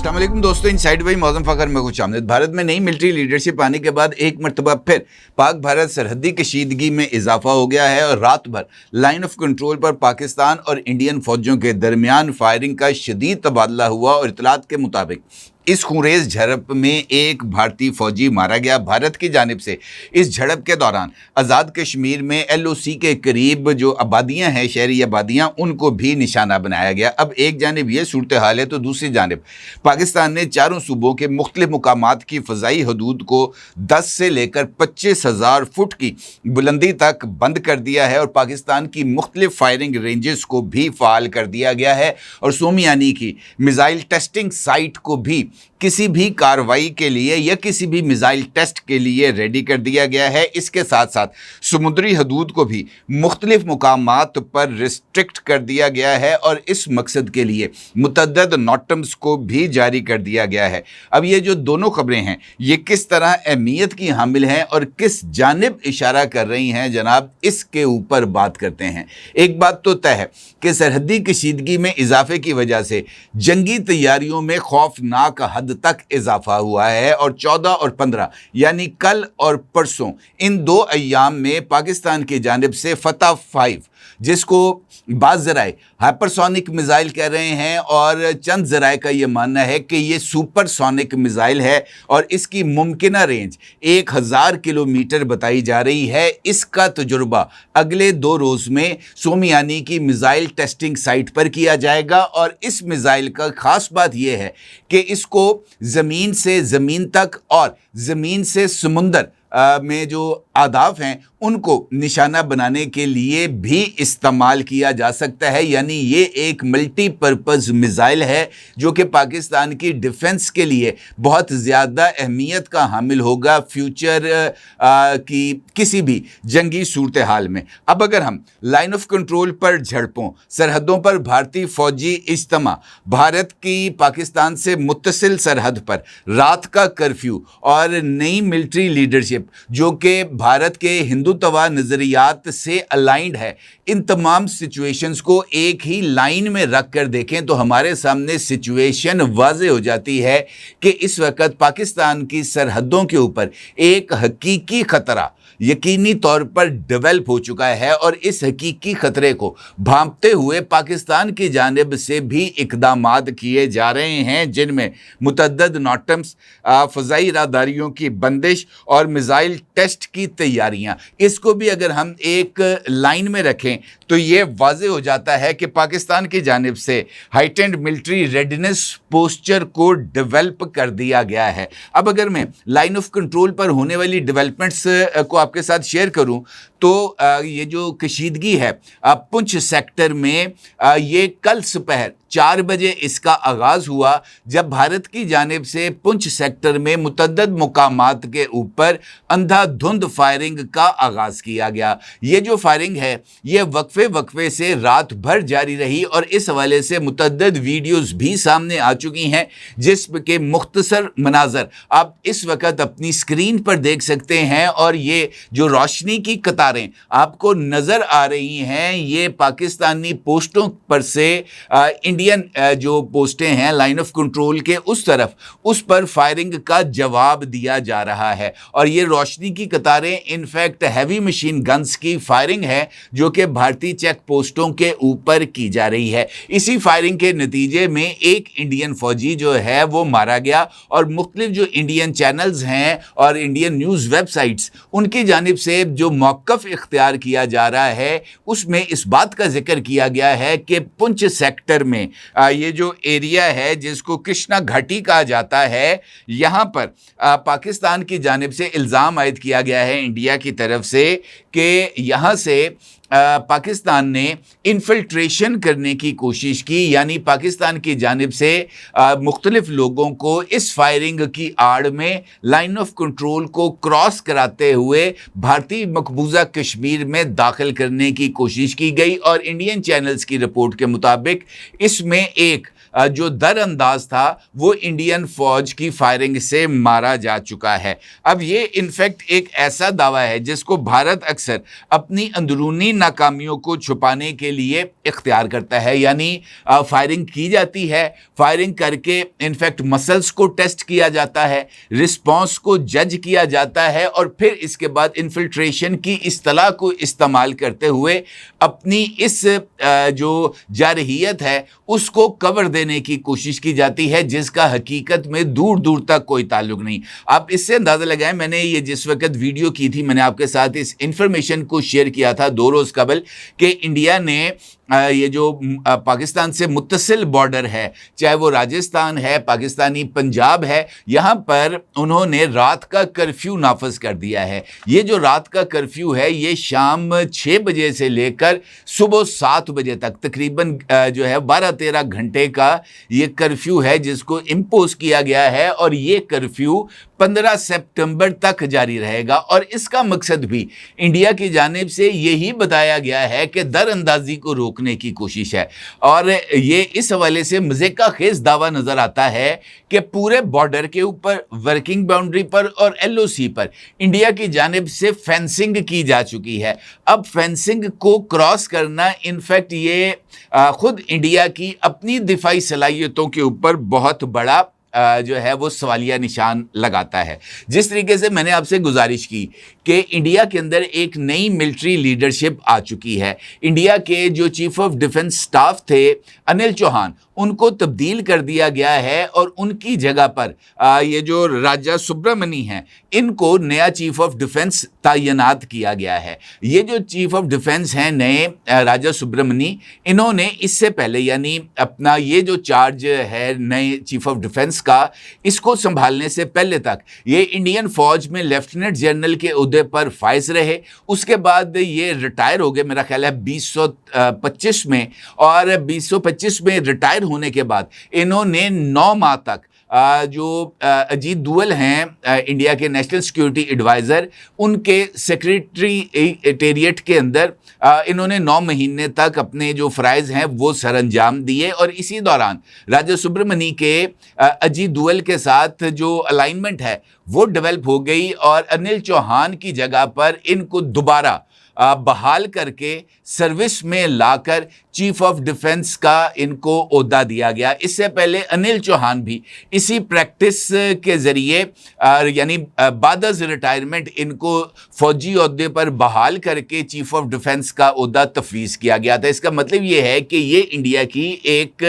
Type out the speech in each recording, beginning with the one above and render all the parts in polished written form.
अस्सलाम वालेकुम दोस्तों, इनसाइड बाई मौज़म फ़खर में खुशामदीद। भारत में नई मिलिट्री लीडरशिप आने के बाद एक मरतबा फिर पाक भारत सरहदी कशीदगी में इजाफा हो गया है और रात भर लाइन ऑफ कंट्रोल पर पाकिस्तान और इंडियन फौजों के दरमियान फायरिंग का शदीद तबादला हुआ और इतलात के मुताबिक इस खूंरेज झड़प में एक भारतीय फौजी मारा गया। भारत की जानिब से इस झड़प के दौरान आज़ाद कश्मीर में LOC के करीब जो आबादियां हैं, शहरी आबादियां, उनको भी निशाना बनाया गया। अब एक जानिब ये सूरत हाल है तो दूसरी जानिब पाकिस्तान ने चारों सूबों के मुख्तलिफ मुकामात की फ़ज़ाई हदूद को 10 से लेकर 25,000 फुट की बुलंदी तक बंद कर दिया है और पाकिस्तान की मुख्तलिफ फायरिंग रेंजेस को भी फ़ाल कर दिया गया है और सोमियानी की मिज़ाइल टेस्टिंग साइट को भी किसी भी कार्रवाई के लिए या किसी भी मिसाइल टेस्ट के लिए रेडी कर दिया गया है। इसके साथ साथ समुद्री हदूद को भी मुख्तलिफ मुकामात पर रिस्ट्रिक्ट कर दिया गया है और इस मकसद के लिए मुतअद्दिद नोटम्स को भी जारी कर दिया गया है। अब ये जो दोनों खबरें हैं ये किस तरह अहमियत की हामिल हैं और किस जानिब इशारा कर रही हैं जनाब, इसके ऊपर बात करते हैं। एक बात तो तय है कि सरहदी कशीदगी में इजाफे की वजह से जंगी तैयारियों में खौफनाक हद तक इजाफा हुआ है और 14 और 15 यानी कल और परसों इन दो अय्याम में पाकिस्तान की जानिब से फतह 5, जिसको बाज़ ज़राए हाइपरसोनिक मिसाइल कह रहे हैं और चंद ज़राए का ये मानना है कि ये सुपरसोनिक मिसाइल है और इसकी मुमकिना रेंज 1000 किलोमीटर बताई जा रही है। इसका तजुर्बा अगले 2 रोज़ में सोमियानी की मिसाइल टेस्टिंग साइट पर किया जाएगा और इस मिसाइल का ख़ास बात यह है कि इसको ज़मीन से ज़मीन तक और ज़मीन से समुंदर में जो आदाफ हैं उनको निशाना बनाने के लिए भी इस्तेमाल किया जा सकता है। यानी ये एक मल्टीपर्पज़ मिसाइल है जो कि पाकिस्तान की डिफेंस के लिए बहुत ज़्यादा अहमियत का हामिल होगा फ्यूचर की किसी भी जंगी सूरत हाल में। अब अगर हम लाइन ऑफ कंट्रोल पर झड़पों, सरहदों पर भारतीय फ़ौजी इज्तिमा, भारत की पाकिस्तान से मुत्तसिल सरहद पर रात का कर्फ्यू और नई मिलिट्री लीडरशिप जो कि भारत के हिंदुत्वा नज़रियात से अलाइंड है, इन तमाम सिचुएशंस को एक ही लाइन में रख कर देखें तो हमारे सामने सिचुएशन वाज़े हो जाती है कि इस वक्त पाकिस्तान की सरहदों के ऊपर एक हकीकी ख़तरा यकीनी तौर पर डेवलप हो चुका है और इस हकीकी ख़तरे को भांपते हुए पाकिस्तान की जानिब से भी इक़दामात किए जा रहे हैं, जिनमें मुतअद्दिद नोटम्स, फ़ज़ाई रादारियों की बंदिश और मिसाइल टेस्ट की तैयारियां। इसको भी अगर हम एक लाइन में रखें तो ये वाज़े हो जाता है कि पाकिस्तान की जानिब से हाइटेंड मिलिट्री रेडीनेस पोस्चर को डेवलप कर दिया गया है। अब अगर मैं लाइन ऑफ कंट्रोल पर होने वाली डेवलपमेंट्स को आपके साथ शेयर करूं तो ये जो कशीदगी है पुंछ सेक्टर में, ये कल सुबह 4 बजे इसका आगाज़ हुआ जब भारत की जानिब से पुंछ सेक्टर में मुतअद्दिद मुकामात के ऊपर अंधाधुंध फायरिंग का आगाज़ किया गया। ये जो फायरिंग है ये वक्फे से रात भर जारी रही और इस हवाले से मुतअद्दिद वीडियोस भी सामने आ चुकी हैं जिसके मुख्तसर मनाजर आप इस वक्त अपनी स्क्रीन पर देख सकते हैं। और ये जो रोशनी की कतारें आपको नज़र आ रही हैं ये पाकिस्तानी पोस्टों पर से इंडियन जो पोस्टें हैं लाइन ऑफ कंट्रोल के उस तरफ, उस पर फायरिंग का जवाब दिया जा रहा है। और ये रोशनी की कतारें इनफैक्ट हैवी मशीन गन्स की फायरिंग है जो कि भारतीय चेक पोस्टों के ऊपर की जा रही है। इसी फायरिंग के नतीजे में एक इंडियन फौजी जो है वो मारा गया और मुख्तलिफ जो इंडियन चैनल्स हैं और इंडियन न्यूज़ वेबसाइट्स उनकी जानिब से जो मौक़िफ़ इख्तियार किया जा रहा है उसमें इस बात का जिक्र किया गया है कि पुंछ सेक्टर में ये जो एरिया है जिसको कृष्णा घाटी कहा जाता है, यहाँ पर पाकिस्तान की जानिब से इल्ज़ाम आयद किया गया है इंडिया की तरफ से कि यहाँ से पाकिस्तान ने इन्फिल्ट्रेशन करने की कोशिश की। यानी पाकिस्तान की जानिब से मुख्तलिफ लोगों को इस फायरिंग की आड़ में लाइन ऑफ कंट्रोल को क्रॉस कराते हुए भारतीय मकबूजा कश्मीर में दाखिल करने की कोशिश की गई और इंडियन चैनल्स की रिपोर्ट के मुताबिक इसमें एक जो दर अंदाज था वो इंडियन फौज की फायरिंग से मारा जा चुका है। अब ये इनफैक्ट एक ऐसा दावा है जिसको भारत अक्सर अपनी अंदरूनी नाकामियों को छुपाने के लिए इख्तियार करता है, यानी फायरिंग की जाती है, फायरिंग करके इनफैक्ट मसल्स को टेस्ट किया जाता है, रिस्पॉन्स को जज किया जाता है और फिर इसके बाद इन्फिल्ट्रेशन की इस्तिलाह को इस्तेमाल करते हुए अपनी इस जो जारहियत है उसको कवर देने की कोशिश की जाती है, जिसका हकीकत में दूर दूर तक कोई ताल्लुक नहीं। आप इससे अंदाज़ा लगाएं, मैंने ये जिस वक्त वीडियो की थी मैंने आपके साथ इस इंफॉर्मेशन को शेयर किया था 2 रोज़ कबल कि इंडिया ने ये जो पाकिस्तान से मुत्तसिल बॉर्डर है, चाहे वो राजस्थान है, पाकिस्तानी पंजाब है, यहाँ पर उन्होंने रात का कर्फ्यू नाफज कर दिया है। ये जो रात का कर्फ्यू है ये शाम 6 बजे से लेकर सुबह 7 बजे तक तकरीबन जो है 12-13 घंटे का ये कर्फ्यू है जिसको इम्पोज किया गया है और ये कर्फ्यू 15 सितंबर तक जारी रहेगा। और इसका मकसद भी इंडिया की जानिब से यही बताया गया है कि दर अंदाजी को रोकने की कोशिश है। और ये इस हवाले से मज़े का खेज दावा नज़र आता है कि पूरे बॉर्डर के ऊपर, वर्किंग बाउंड्री पर और LOC पर इंडिया की जानिब से फेंसिंग की जा चुकी है। अब फेंसिंग को क्रॉस करना इनफैक्ट ये खुद इंडिया की अपनी दिफाई सलाहियतों के ऊपर बहुत बड़ा जो है वो सवालिया निशान लगाता है। जिस तरीके से मैंने आपसे गुजारिश की कि इंडिया के अंदर एक नई मिलिट्री लीडरशिप आ चुकी है। इंडिया के जो चीफ ऑफ डिफेंस स्टाफ थे अनिल चौहान, उनको तब्दील कर दिया गया है और उनकी जगह पर ये जो राजा सुब्रमणी हैं इनको नया चीफ ऑफ डिफेंस तैनात किया गया है। ये जो चीफ ऑफ डिफेंस हैं नए राजा सुब्रमणी, इन्होंने इससे पहले यानी अपना ये जो चार्ज है नए चीफ ऑफ डिफेंस का, इसको संभालने से पहले तक ये इंडियन फौज में लेफ्टिनेंट जनरल के ओहदे पर फाइज रहे। उसके बाद ये रिटायर हो गए, मेरा ख्याल है 2025 में, और 2025 में रिटायर होने के बाद इन्होंने 9 माह तक जो अजीत दुवल हैं इंडिया के नेशनल सिक्योरिटी एडवाइज़र, उनके सेक्रेटरीटेरिएट के अंदर इन्होंने 9 महीने तक अपने जो फ़राइज़ हैं वो सर अंजाम दिए। और इसी दौरान राजा सुब्रमणी के अजीत दुवल के साथ जो अलाइनमेंट है वो डेवलप हो गई और अनिल चौहान की जगह पर इनको दोबारा बहाल करके सर्विस में लाकर चीफ ऑफ डिफेंस का इनको ओहदा दिया गया। इससे पहले अनिल चौहान भी इसी प्रैक्टिस के ज़रिए यानी बाद रिटायरमेंट इनको फौजी ओहदे पर बहाल करके चीफ ऑफ डिफेंस का ओहदा तफवीज़ किया गया था। इसका मतलब ये है कि ये इंडिया की एक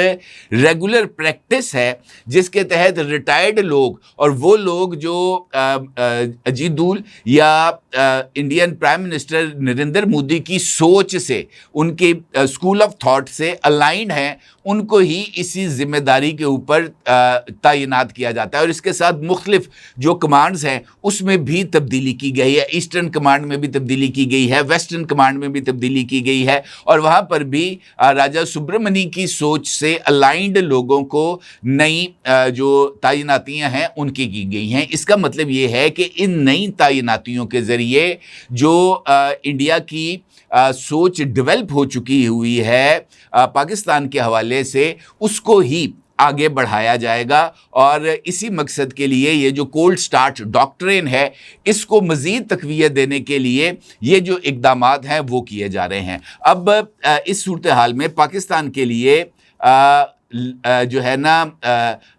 रेगुलर प्रैक्टिस है जिसके तहत रिटायर्ड लोग और वो लोग जो अजीत दुवल या Indian prime minister Narendra Modi की सोच से, उनके स्कूल ऑफ थॉट से अलाइंड हैं, उनको ही इसी जिम्मेदारी के ऊपर तैनात किया जाता है। और इसके साथ मुख्तलिफ जो कमांड्स हैं उसमें भी तब्दीली की गई है। ईस्टर्न कमांड में भी तब्दीली की गई है, वेस्टर्न कमांड में भी तब्दीली की गई है और वहाँ पर भी राजा सुब्रमणी की सोच से अलाइंड लोगों को नई जो तैनातियाँ हैं उनकी की गई हैं। इसका मतलब ये है कि इन नई तैनातियों के ज़रिए जो इंडिया की सोच डेवलप हो चुकी हुई है पाकिस्तान के हवाले से, उसको ही आगे बढ़ाया जाएगा। और इसी मकसद के लिए ये जो कोल्ड स्टार्ट डॉक्ट्रिन है इसको मज़ीद तक़वियत देने के लिए ये जो इक़दामात हैं वो किए जा रहे हैं। अब इस सूरत हाल में पाकिस्तान के लिए जो है ना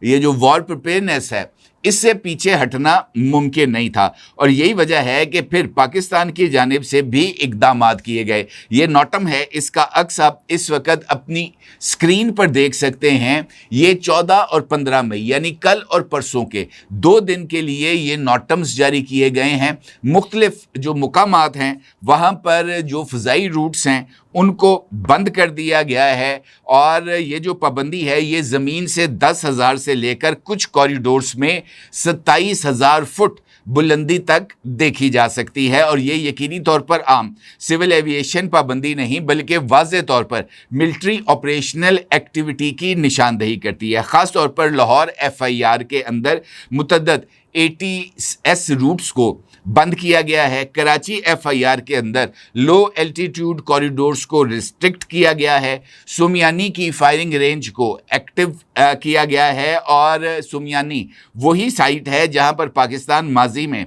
ये जो वॉर प्रिपेयरनेस है इससे पीछे हटना मुमकिन नहीं था और यही वजह है कि फिर पाकिस्तान की जानिब से भी इक़दामात किए गए। ये नोटम है, इसका अक्स आप इस वक्त अपनी स्क्रीन पर देख सकते हैं। ये 14 और 15 मई यानी कल और परसों के 2 दिन के लिए ये नोटम्स जारी किए गए हैं। मुख्तलिफ जो मुकामात हैं वहाँ पर जो फ़ज़ाई रूट्स हैं उनको बंद कर दिया गया है और ये जो पाबंदी है ये ज़मीन से 10,000 से लेकर कुछ कॉरिडोर्स में 27,000 फुट बुलंदी तक देखी जा सकती है। और ये यकीनी तौर पर आम सिविल एविएशन पाबंदी नहीं बल्कि वाज़े तौर पर मिलिट्री ऑपरेशनल एक्टिविटी की निशानदही करती है। ख़ास तौर पर लाहौर FIR के अंदर मुतअद्दद ATS रूट्स को बंद किया गया है। कराची FIR के अंदर लो एल्टीट्यूड कॉरिडोर्स को रिस्ट्रिक्ट किया गया है। सुमियानी की फायरिंग रेंज को एक्टिव किया गया है और सुमियानी वही साइट है जहां पर पाकिस्तान माजी में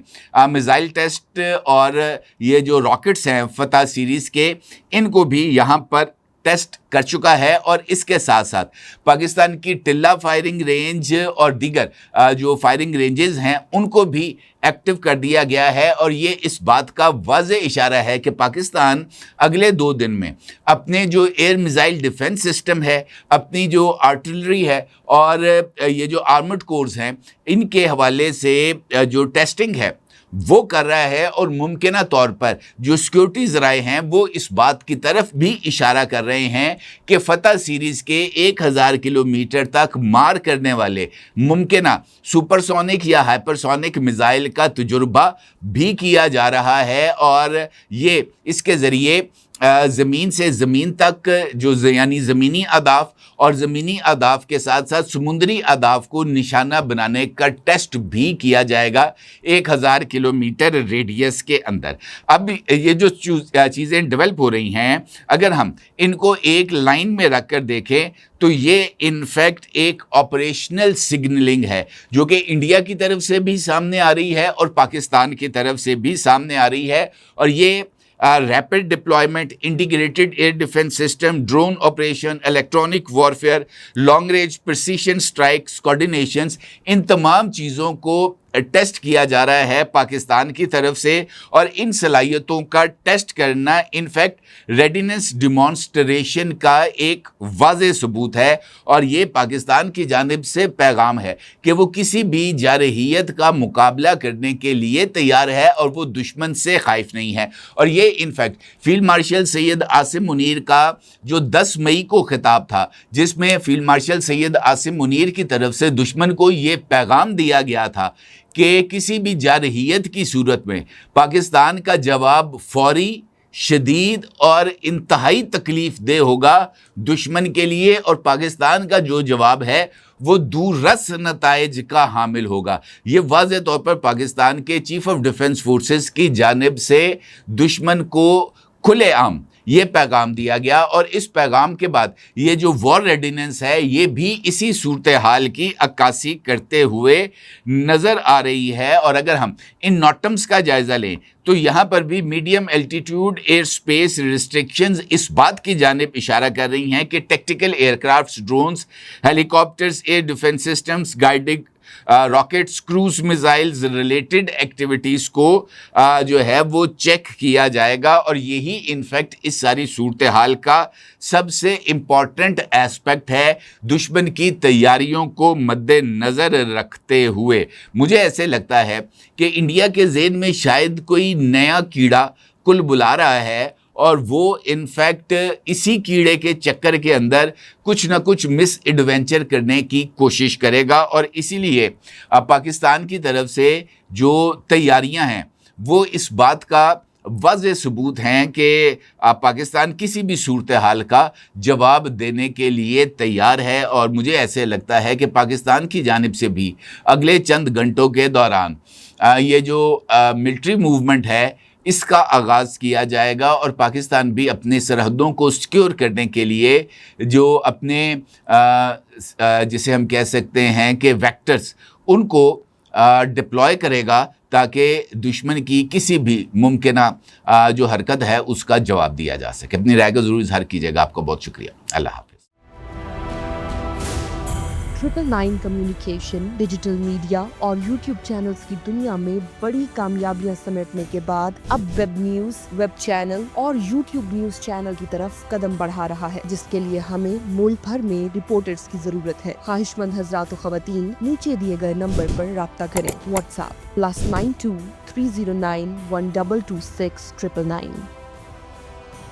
मिसाइल टेस्ट और ये जो रॉकेट्स हैं फतह सीरीज़ के, इनको भी यहां पर टेस्ट कर चुका है। और इसके साथ साथ पाकिस्तान की टिल्ला फायरिंग रेंज और दीगर जो फायरिंग रेंजेस हैं उनको भी एक्टिव कर दिया गया है। और ये इस बात का वाज़ेह इशारा है कि पाकिस्तान अगले 2 दिन में अपने जो एयर मिसाइल डिफेंस सिस्टम है, अपनी जो आर्टिलरी है और ये जो आर्मर्ड कोर्स हैं, इनके हवाले से जो टेस्टिंग है वो कर रहा है। और मुमकिना तौर पर जो सिक्योरिटी ज़राए हैं वो इस बात की तरफ भी इशारा कर रहे हैं कि फतह सीरीज़ के 1000 किलोमीटर तक मार करने वाले मुमकिना सुपरसोनिक या हाइपरसोनिक मिसाइल का तजुर्बा भी किया जा रहा है। और ये इसके ज़रिए ज़मीन से ज़मीन तक जो यानी ज़मीनी अहदाफ और ज़मीनी अहदाफ के साथ साथ समुद्री अहदाफ को निशाना बनाने का टेस्ट भी किया जाएगा 1000 किलोमीटर रेडियस के अंदर। अब ये जो चीज़ें डेवलप हो रही हैं, अगर हम इनको एक लाइन में रख कर देखें तो ये इनफैक्ट एक ऑपरेशनल सिग्नलिंग है जो कि इंडिया की तरफ से भी सामने आ रही है और पाकिस्तान की तरफ से भी सामने आ रही है। और ये rapid deployment, integrated air defence system, drone operation, electronic warfare, long range precision strikes, coordinations, इन तमाम चीज़ों को टेस्ट किया जा रहा है पाकिस्तान की तरफ से। और इन सलाहियतों का टेस्ट करना इनफैक्ट रेडीनेस डिमॉन्स्ट्रेशन का एक वाज़ेह सबूत है। और ये पाकिस्तान की जानिब से पैगाम है कि वो किसी भी जारहियत का मुकाबला करने के लिए तैयार है और वो दुश्मन से खाइफ नहीं है। और ये in fact field marshal Syed Asim Munir का जो 10 मई को खिताब था, जिसमें फील्ड मार्शल सैयद आसिम मुनीर की तरफ से दुश्मन को ये पैगाम दिया गया था कि किसी भी जारहियत की सूरत में पाकिस्तान का जवाब फौरी, शदीद और इंतहाई तकलीफ दे होगा दुश्मन के लिए। और पाकिस्तान का जो जवाब है वो दूररस नताइज का हामिल होगा। ये वाज़ेह तौर पर पाकिस्तान के चीफ ऑफ डिफेंस फोर्सेस की जानिब से दुश्मन को खुलेआम ये पैगाम दिया गया। और इस पैगाम के बाद ये जो वॉर रेडिनेंस है ये भी इसी सूरत हाल की अक्कासी करते हुए नज़र आ रही है। और अगर हम इन नॉटम्स का जायज़ा लें तो यहाँ पर भी medium altitude air space restrictions इस बात की जानिब इशारा कर रही हैं कि tactical aircraft, drones, helicopters, air defence systems, guided rockets, cruise missiles related activities को जो है वो चेक किया जाएगा। और यही इनफैक्ट इस सारी सूरत हाल का सबसे इम्पॉर्टेंट एस्पेक्ट है दुश्मन की तैयारियों को मद्देनज़र रखते हुए। मुझे ऐसे लगता है कि इंडिया के ज़हन में शायद कोई नया कीड़ा कुल बुला रहा है और वो इनफैक्ट इसी कीड़े के चक्कर के अंदर कुछ ना कुछ मिस एडवेंचर करने की कोशिश करेगा। और इसीलिए पाकिस्तान की तरफ से जो तैयारियां हैं वो इस बात का वाज़ेह सबूत हैं कि पाकिस्तान किसी भी सूरत हाल का जवाब देने के लिए तैयार है। और मुझे ऐसे लगता है कि पाकिस्तान की जानिब से भी अगले चंद घंटों के दौरान ये जो मिलिट्री मूवमेंट है इसका आगाज़ किया जाएगा। और पाकिस्तान भी अपने सरहदों को सिक्योर करने के लिए जो अपने जिसे हम कह सकते हैं कि वेक्टर्स, उनको डिप्लॉय करेगा ताकि दुश्मन की किसी भी मुमकिना जो हरकत है उसका जवाब दिया जा सके। अपनी राय को ज़रूर इज़हार कीजिएगा। आपका बहुत शुक्रिया। अल्लाह हाफ़िज़। 999 कम्युनिकेशन, डिजिटल मीडिया और यूट्यूब चैनल्स की दुनिया में बड़ी कामयाबियां समेटने के बाद अब वेब न्यूज, वेब चैनल और यूट्यूब न्यूज चैनल की तरफ कदम बढ़ा रहा है, जिसके लिए हमें मुल्क भर में रिपोर्टर्स की जरूरत है। ख्वाहिशमंद हजरात व ख़वातीन नीचे दिए गए नंबर पर राब्ता करें। व्हाट्सएप +92 309 1226 999।